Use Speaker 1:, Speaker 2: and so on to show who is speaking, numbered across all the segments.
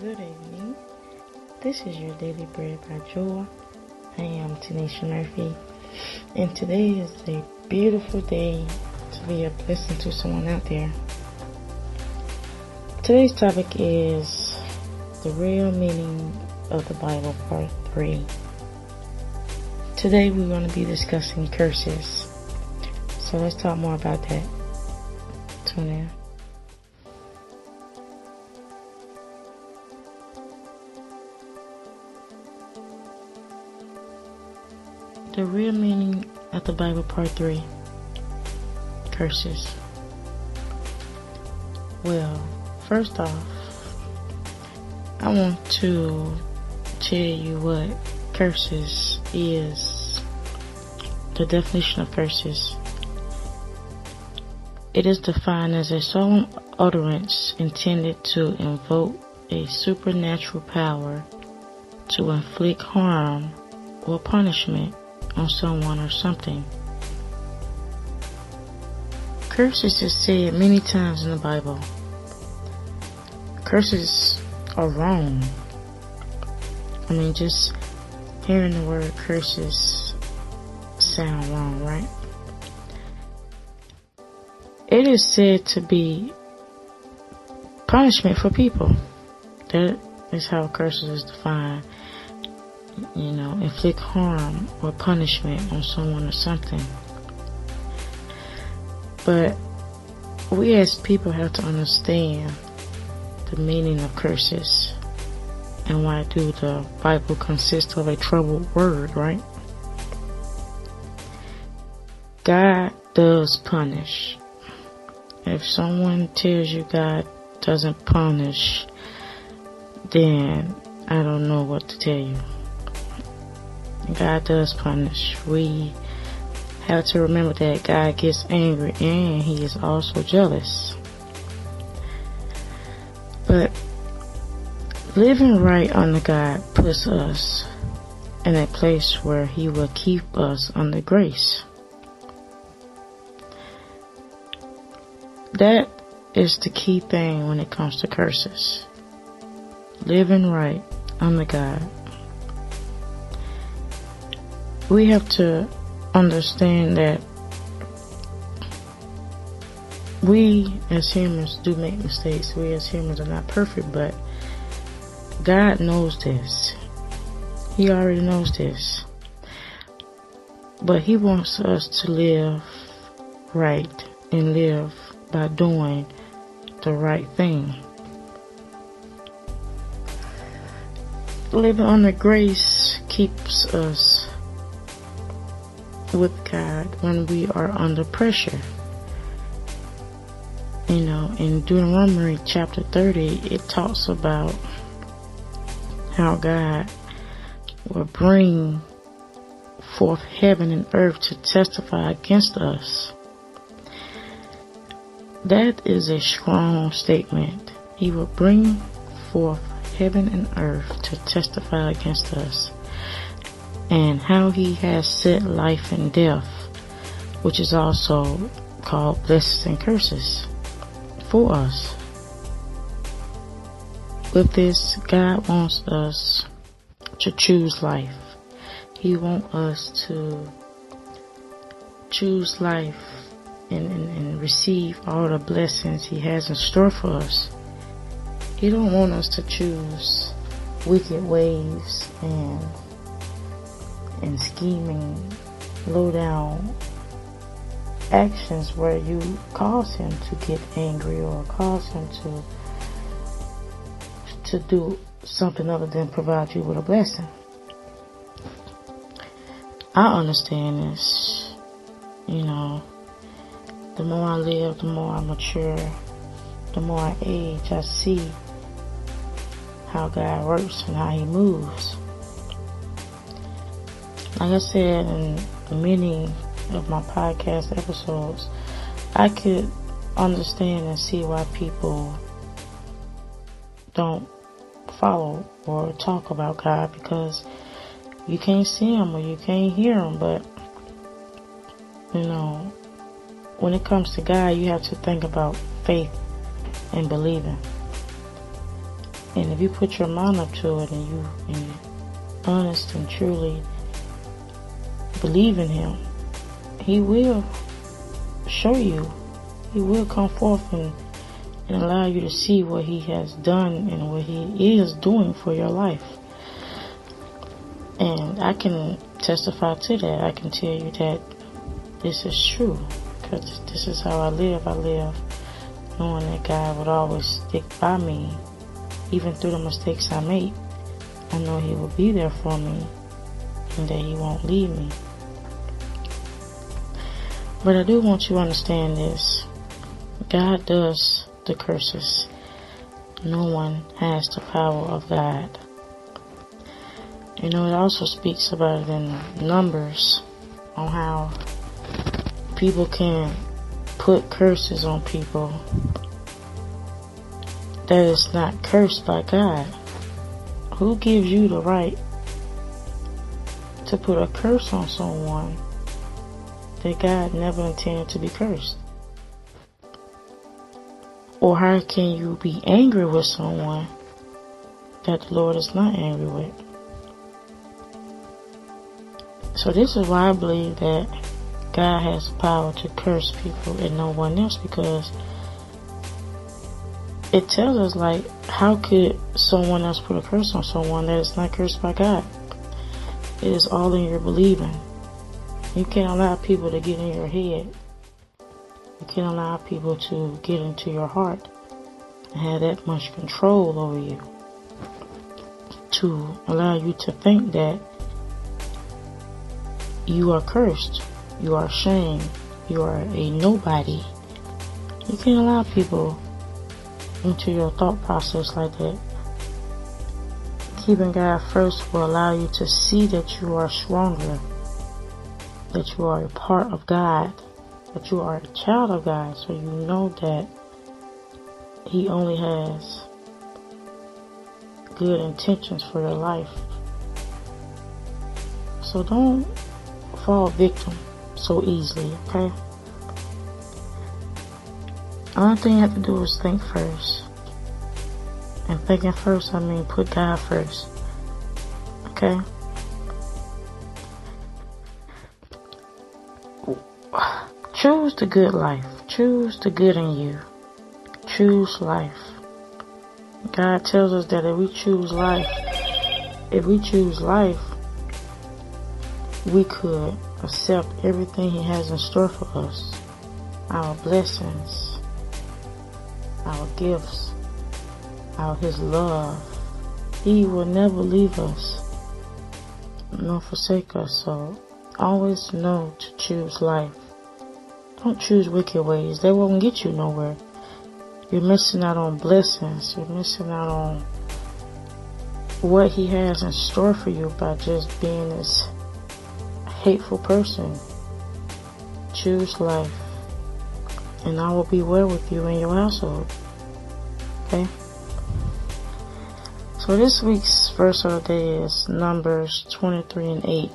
Speaker 1: Good evening. This is your Daily Bread by Joy. I am Tanisha Murphy, and today is a beautiful day to be a blessing to someone out there. Today's topic is the real meaning of the Bible, Part 3. Today we're going to be discussing curses. So let's talk more about that. Tune in. The real meaning of the Bible, Part 3. Curses. Well, first off, I want to tell you what curses is. The definition of curses. It is defined as a solemn utterance intended to invoke a supernatural power to inflict harm or punishment on someone or something. Curses is said many times in the Bible. Curses are wrong. Just hearing the word curses sound wrong, right? It is said to be punishment for people. That is how curses is defined. Inflict harm or punishment on someone or something. But we as people have to understand the meaning of curses and why do the Bible consist of a troubled word, right? God does punish. If someone tells you God doesn't punish, then I don't know what to tell you. God does punish. We have to remember that God gets angry and He is also jealous. But living right under God puts us in a place where He will keep us under grace. That is the key thing when it comes to curses. Living right under God. We have to understand that we as humans do make mistakes. We as humans are not perfect, but God knows this. He already knows this. But He wants us to live right and live by doing the right thing. Living under grace keeps us with God when we are under pressure. In Deuteronomy chapter 30, it talks about how God will bring forth heaven and earth to testify against us. That is a strong statement. He will bring forth heaven and earth to testify against us. And how He has set life and death, which is also called blessings and curses, for us. With this, God wants us to choose life. He wants us to choose life and receive all the blessings He has in store for us. He don't want us to choose wicked ways and scheming, low down actions where you cause Him to get angry or cause Him to do something other than provide you with a blessing. I understand this. The more I live, the more I mature, the more I age, I see how God works and how He moves. Like I said in many of my podcast episodes, I could understand and see why people don't follow or talk about God, because you can't see Him or you can't hear Him. But when it comes to God, you have to think about faith and believing. And if you put your mind up to it and you honest and truly believe in him, he will show you. He will come forth and allow you to see what he has done and what he is doing for your life. And I can testify to that. I can tell you that this is true, because this is how I live. I live knowing that God would always stick by me, even through the mistakes I make. I know he will be there for me and that he won't leave me. But I do want you to understand this. God does the curses. No one has the power of God. You know, it also speaks about it in Numbers on how people can put curses on people that is not cursed by God. Who gives you the right to put a curse on someone that God never intended to be cursed? Or how can you be angry with someone that the Lord is not angry with? So this is why I believe that God has the power to curse people and no one else, because it tells us, like, how could someone else put a curse on someone that is not cursed by God? It is all in your believing. You can't allow people to get in your head. You can't allow people to get into your heart and have that much control over you, to allow you to think that you are cursed, you are ashamed, you are a nobody. You can't allow people into your thought process like that. Keeping God first will allow you to see that you are stronger, that you are a part of God, that you are a child of God, so you know that he only has good intentions for your life. So don't fall victim so easily, okay? Only thing you have to do is think first. And thinking first, I mean put God first. Okay? Choose the good life. Choose the good in you. Choose life. God tells us that if we choose life, we could accept everything he has in store for us. Our blessings, our gifts, his love. He will never leave us nor forsake us. So always know to choose life. Don't choose wicked ways. They won't get you nowhere. You're missing out on blessings. You're missing out on what he has in store for you by just being this hateful person. Choose life, and I will be well with you in your household. Okay? So this week's verse of the day is Numbers 23:8.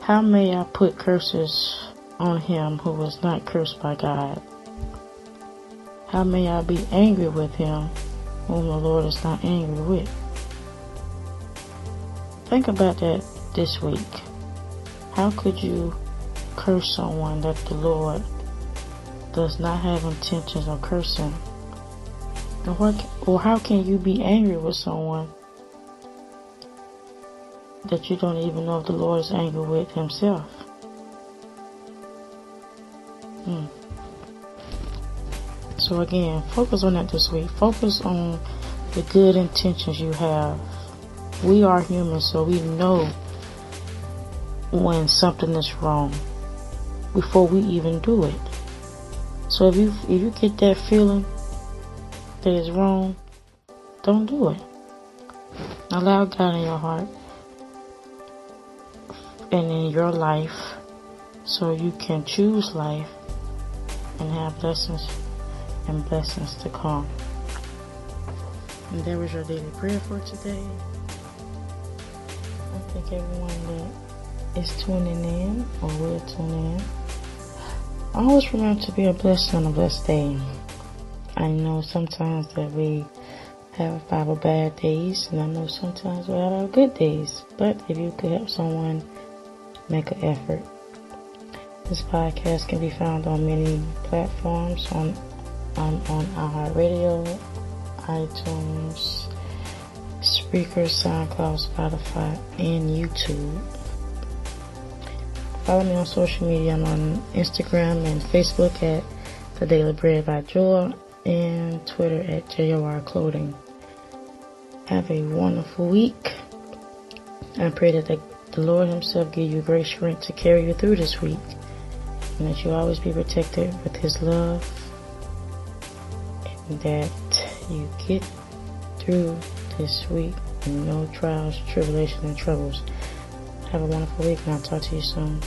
Speaker 1: How may I put curses on him who was not cursed by God? How may I be angry with him whom the Lord is not angry with? Think about that this week. How could you curse someone that the Lord does not have intentions of cursing? Or how can you be angry with someone that you don't even know if the Lord is angry with himself? So again, focus on that this week. Focus on the good intentions you have. We are human, so we know when something is wrong before we even do it. So if you get that feeling that is wrong, don't do it. Allow God in your heart and in your life so you can choose life and have blessings and blessings to come. And that was your daily prayer for today. I thank everyone that is tuning in or will tune in. Always remember to be a blessing on a blessed day. I know sometimes that we have our bad days, and I know sometimes we have our good days. But if you could help someone, make an effort. This podcast can be found on many platforms on iHeartRadio, iTunes, Spreaker, SoundCloud, Spotify, and YouTube. Follow me on social media. I'm on Instagram and Facebook at The Daily Bread by Joy, and Twitter at JOR Clothing. Have a wonderful week. I pray that the Lord Himself give you great strength to carry you through this week, and that you always be protected with His love, and that you get through this week with no trials, tribulations, and troubles. Have a wonderful week, and I'll talk to you soon.